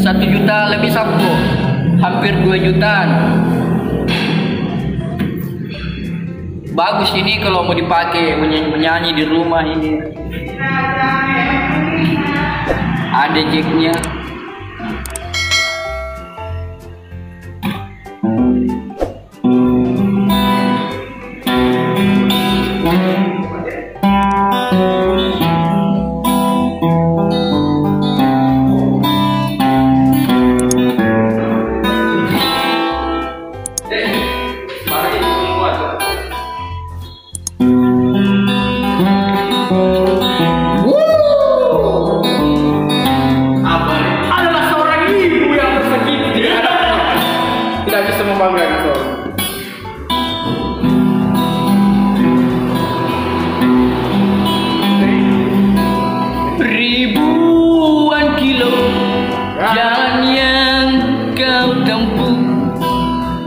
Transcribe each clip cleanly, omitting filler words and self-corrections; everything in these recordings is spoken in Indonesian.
1 juta lebih sapu, hampir 2 jutaan. Bagus ini kalau mau dipakai menyanyi di rumah ini. Ada jacknya. Ribuan kilo jalan yang kau tempuh,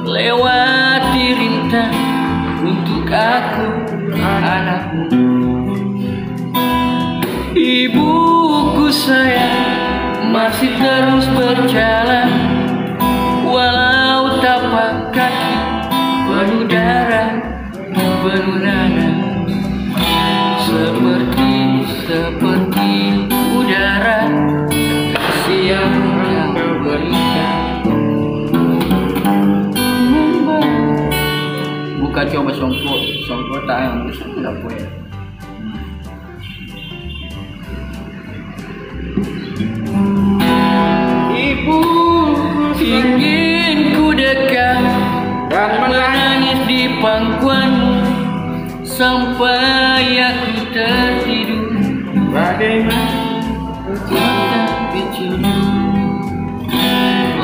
lewati rintang untuk aku anakmu. Ibuku sayang masih terus berjalan, walau tapak kaki penuh darah, penuh nanah. Seperti udara kasih yang kau berikan. Bukan coba songkok tak yang tidak boleh. Ibu ingin ku dekat dan menangis di pangkuanmu sampai aku tertidur. Bagaimana kita kecil,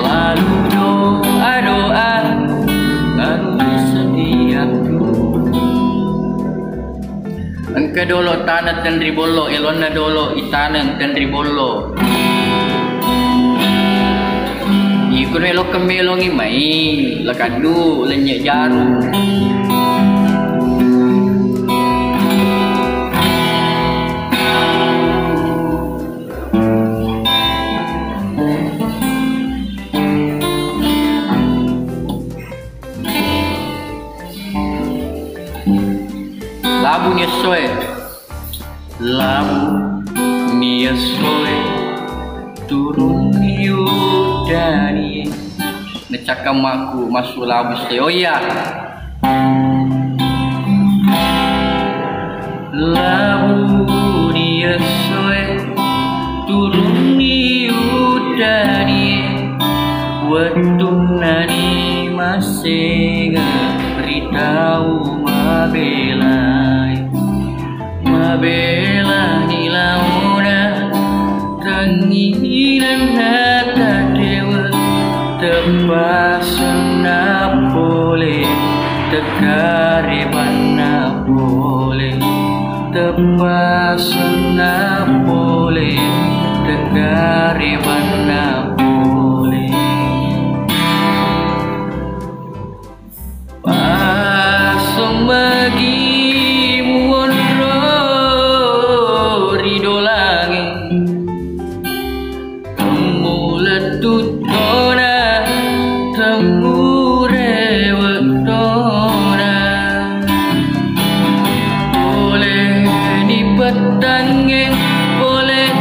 lalu doa-doa lalu setiap engke dolo tanah tendri bolo, elona dolo itaneng tendri bolo. Ikut melo kemelongi mai lekadu lenyek jarum. Labu nia soe turun yudani necakam aku masuk labu soe. Oh iya, labu nia soe turun yudani wetung nani masih beritahu mabelai ni launa tanginan hata dewa tepasan na boleh tekariban na boleh tepasan na boleh tekariban na boleh. Pasang bagi tutona temure wetona boleh di petangin boleh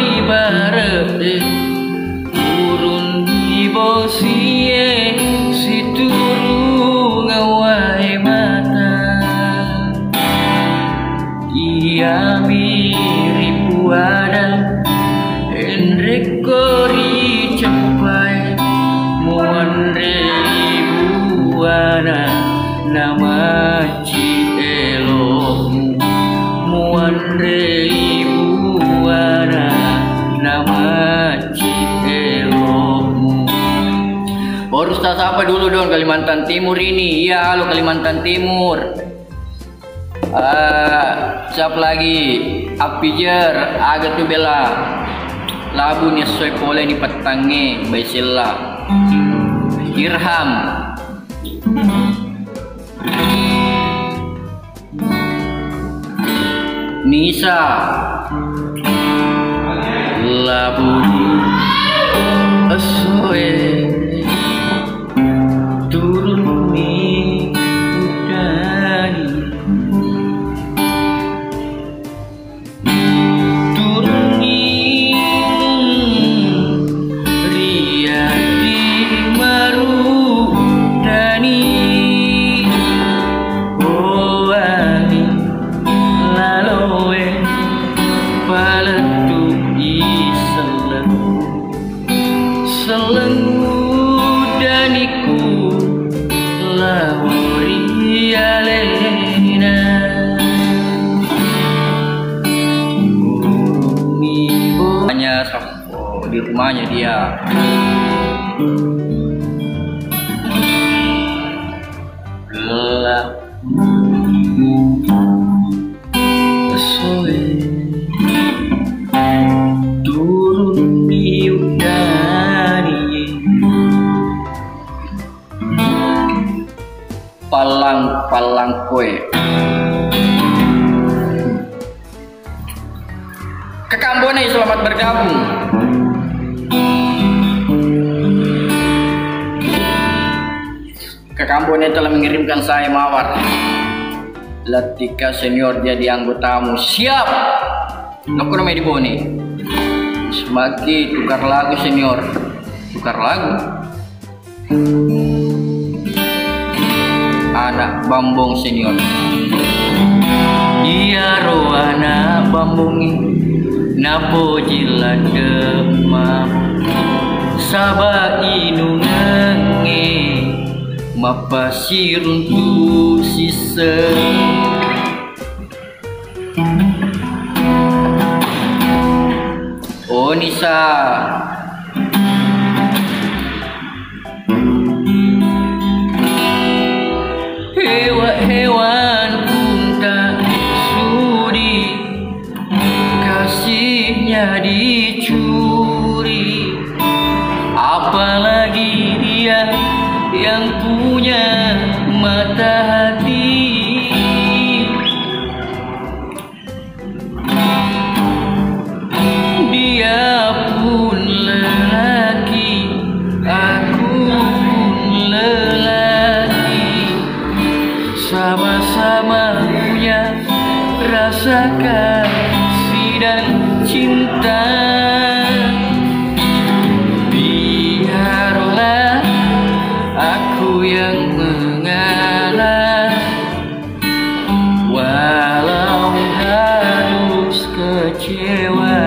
di barete turun di bosie si turun ngawai mata dia mirip wadah Enrekori capai muanre ibuana nama ci elomu muanre ibuana nama ci elomu. Baru start apa dulu dong Kalimantan Timur ini? Iya, halo Kalimantan Timur. Siapa lagi? Apijer, agak tuh bela. Labu ni soy pole ni petange baisilla Irham Nisa Labu Asoe turun ni udani, turun ni riati marudani. Oh ani laloe palatu iseleng selengudaniku lawori alena. Hanya di rumahnya dia. Gelap sore turun di udani, palang kue. Kakak Bone, selamat bergabung. Kakak Bone telah mengirimkan saya mawar. Latika senior jadi anggotamu. Siap. Aku namanya di Bone. Semaki tukar lagu senior. Tukar lagu. Anak Bambong senior. Iya roana bambongi napo jilat demam saba inungange mapasirun tu sisa. Oh Nisa, hewan pun tak sudi kasihnya dicuri, apalagi dia yang punya mata hati. Dia pun lelaki, aku pun lelaki, sama-sama punya rasa kasih dan cinta. Biarlah aku yang mengalah, walau harus kecewa.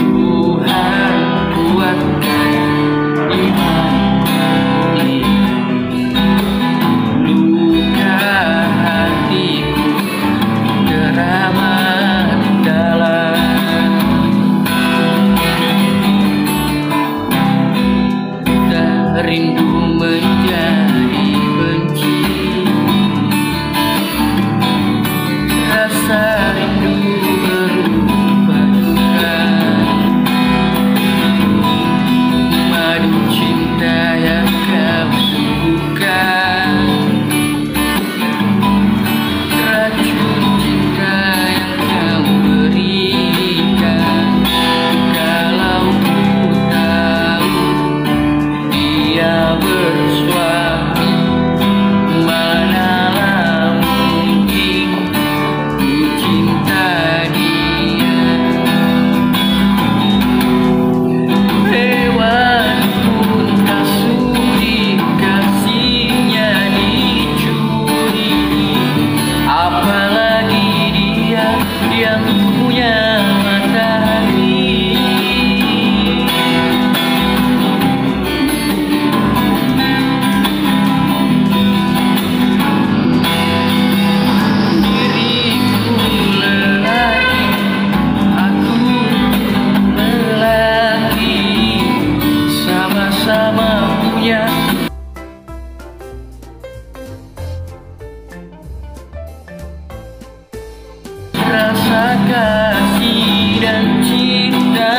Tuhan kuatkan iman ini, luka hatiku teramat dalam. Rindu menjadi benci, rasa rindu berubah duka, madu cinta yang kau suguhkan, racun cinta yang kau berikan. Kalau ku tahu dia bersuami, manalah mungkin ku cinta dia. Hewan pun tak sudi kasihnya dicuri, apalagi dia yang punya matahari. Diriku lelaki, aku lelaki, sama-sama punya rasa kasih dan cinta.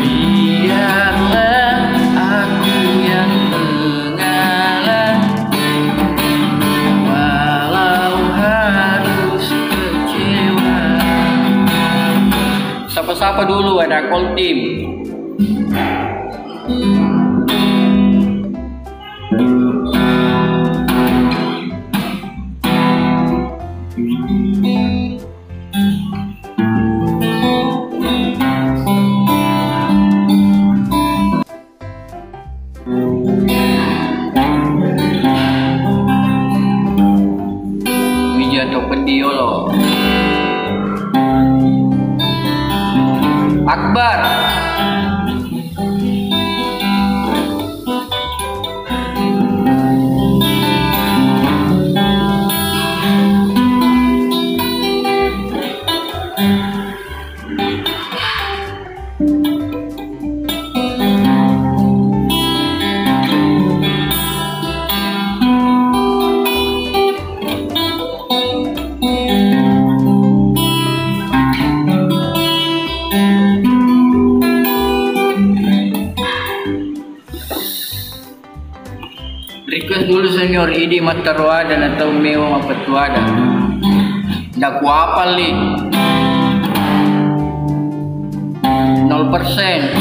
Biarlah aku yang mengalah, walau harus kecewa. sapa dulu, ada call team. Atau pendio lo. Akbar. Request dulu senior ini mataruada atau mewah mapatuada. Ndak kuapal li. 0%.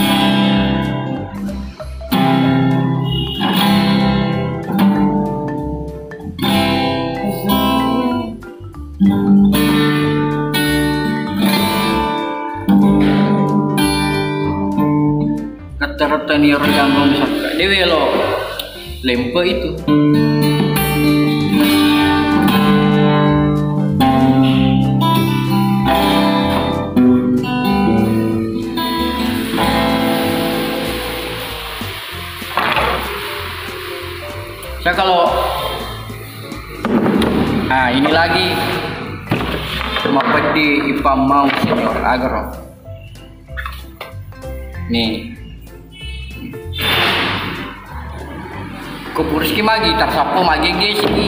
Rata-rata ni orang ganggu misalkan dewe lo. Lempe itu. Saya kalau ini lagi mapedi ipam mau senior agro. Nih. Kupurski magi tarsapo magi guys ini.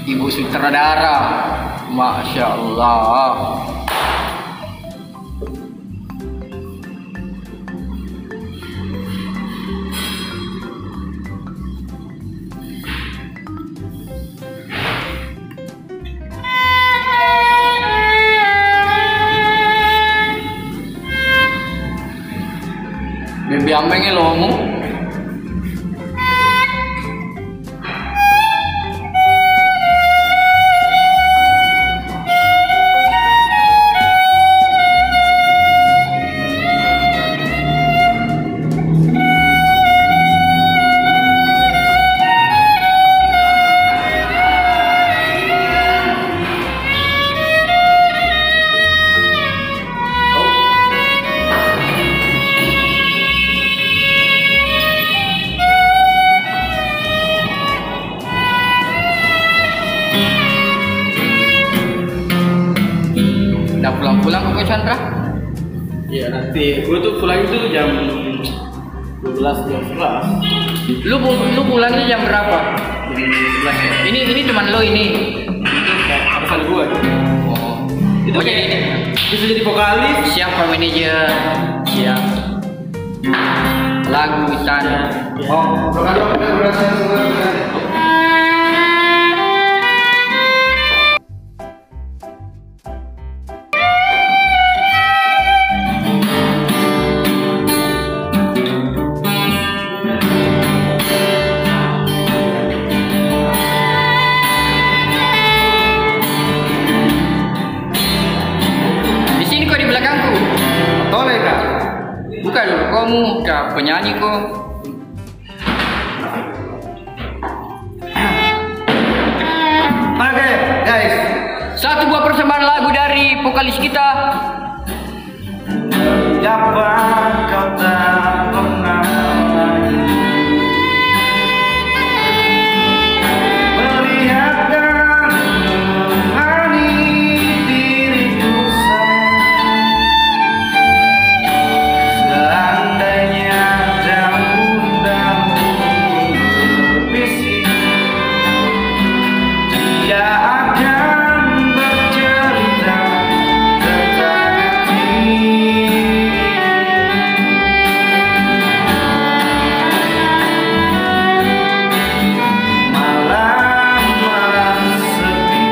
Ibu sutradara, Masya Allah. Bibi ambeng lomu. Kita pulang-pulang ke Chandra. Iya nanti gue tuh pulang itu jam 12 jam 11. Lu pulangnya jam berapa? Jam 11 ya. Ini teman lo ini. Pesan gue. Oh. Itu Oh, kayak jadi bisa jadi vokalis. siapa manajer? Siap. Lagu sana. Oh, kalau udah berasa semua. Di sini kok di belakangku. Toleh kak. Bukan dulu kamu kak penyanyi kok. Oke, guys. Satu buah persembahan lagu dari vokalis kita. Dapat kau tak pernah lagi melihat dan menemani diriku sayang. Seandainya daun-daun berbisik, dia akan bercerita tentang hati. Malam-malam sepi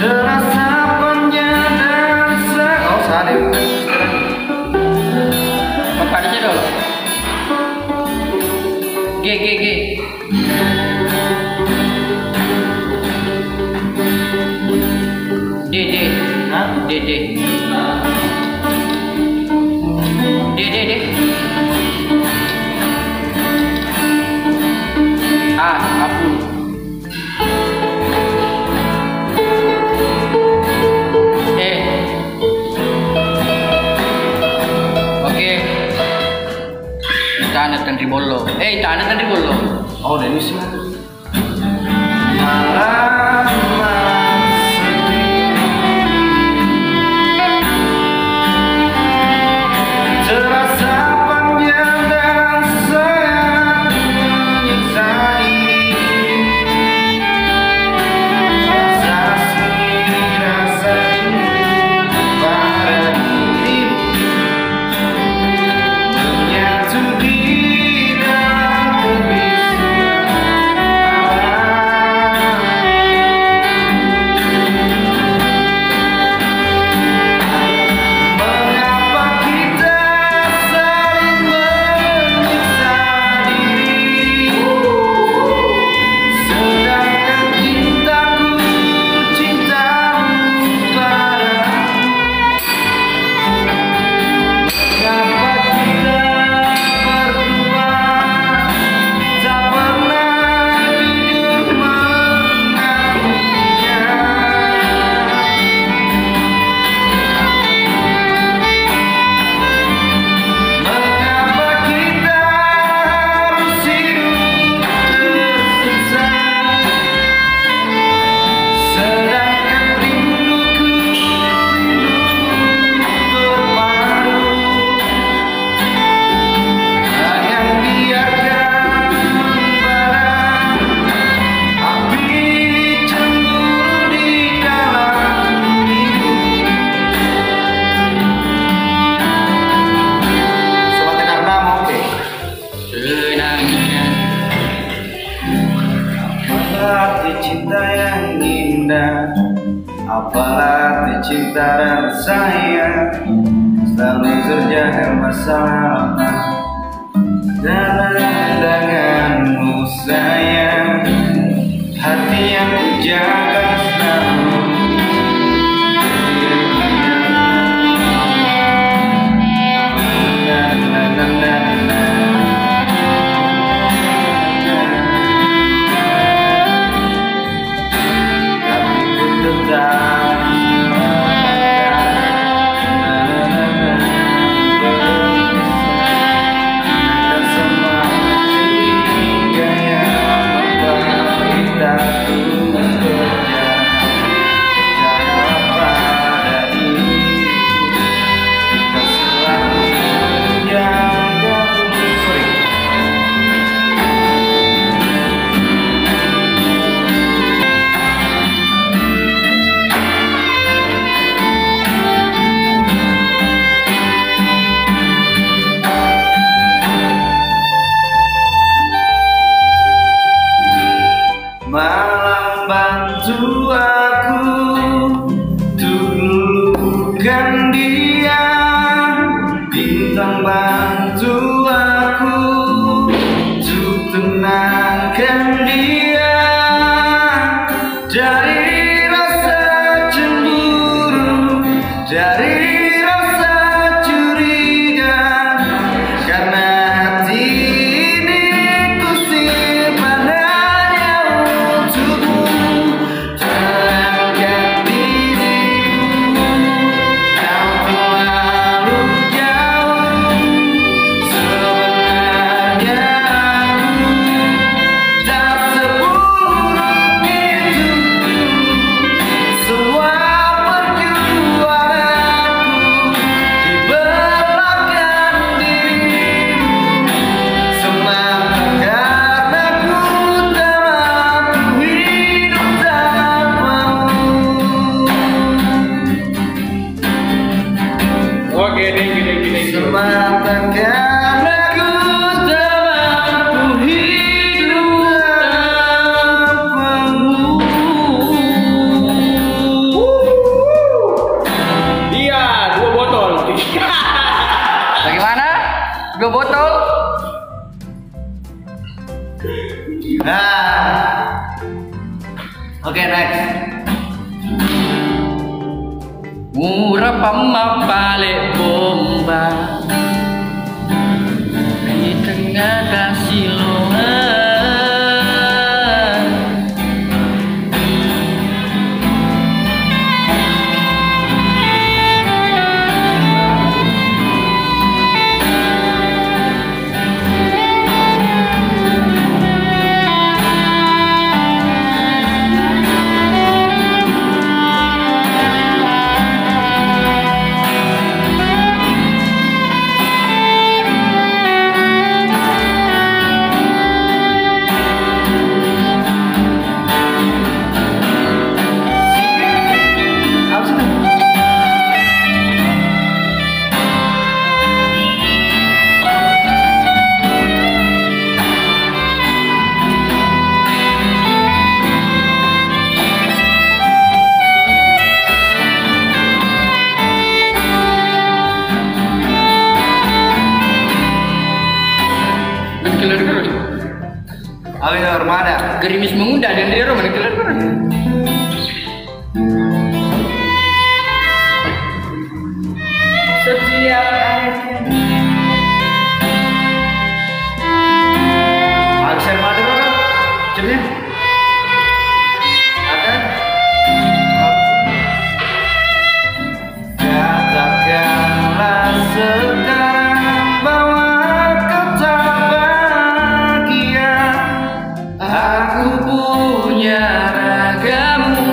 terasa panjang dan oh sadar. Bapak ada cedol. G. D. Hah? D. Aku. Oke. Tanah Tandri Bollo. Tanah Tandri Bollo. Oh, udah ini sih. Malam-malam sepi terasa panjang dan sangat menyiksa diri. Rasa sendiri, rasa rindu pada dirimu menyatu di dalam kebisuan mengapa kita saling menyiksa diri, sedangkan cintaku cintamu padamu. Mengapa kita berdua tak pernah jujur mengakuinya? Mengapa kita harus hidup tersiksa, sedangkan rinduku berpadu. Yang biarkan membara api cemburu di dalam hidup. Sobat karena oke. Senangnya. Apalah cinta yang indah, apalah cinta dan sayang, selalu terjaga masalah dalam denganmu sayang. Hati yang kujaga selalu tapi ku tetap dan semua curiga yang membuat kita tulus. aku untuk luluhkan dia, bintang bantu aku untuk tenangkan dia dari rasa cemburu, dari rasa curiga, karena hati ini ku simpan hanya untukmu. Terangkan dirimu, kau terlalu jauh. Sebenarnya aku tak seburuk itu. Semua perjuanganku di belakang dirimu, semata karena ku tak mampu hidup tanpamu. Oke, thank you. Semata karena ku tak mampu hidup tanpamu. Iya, 2 botol. Bagaimana? 2 botol? Nah, oke, next. Murah pama balik bomba di tengah kasiloan. Awin Armada. Gerimis mengundang dan dia roman kelar. Setiap Awin Armada kan? Cepnya. Ada. Katakanlah sekarang bahwa kau tak bahagia. aku punya ragamu,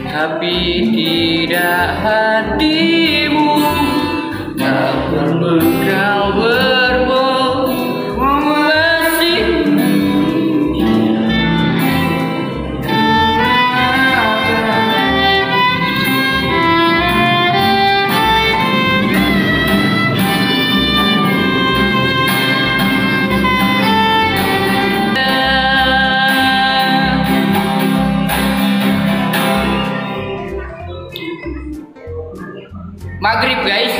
tapi tidak hatimu. Tak perlu kau berbohong masih. Maghrib guys.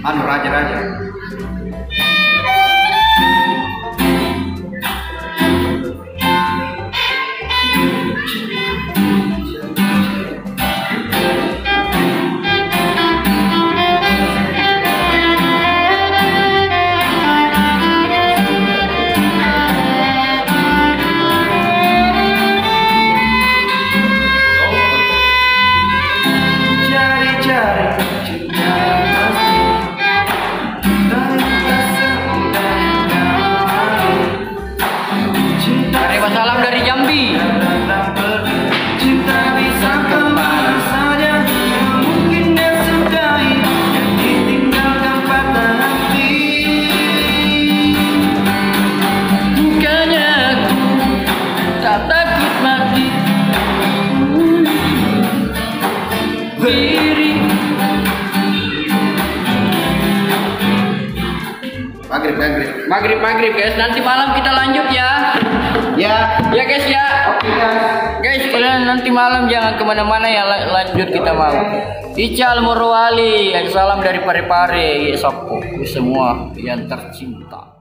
Anu raja. Cari-cari cinta pasti. Terima salam dari Jambi. Cinta bisa kemana saja, mungkin dia sudahi, ditinggalkan patah hati. Bukannya aku tak takut mati. Diri Maghrib. maghrib guys, nanti malam kita lanjut ya. Ya guys ya. Oke guys. Guys, kalian nanti malam jangan kemana-mana ya, lanjut kita mau. Ical Morowali, salam dari Parepare, ya sapu semua yang tercinta.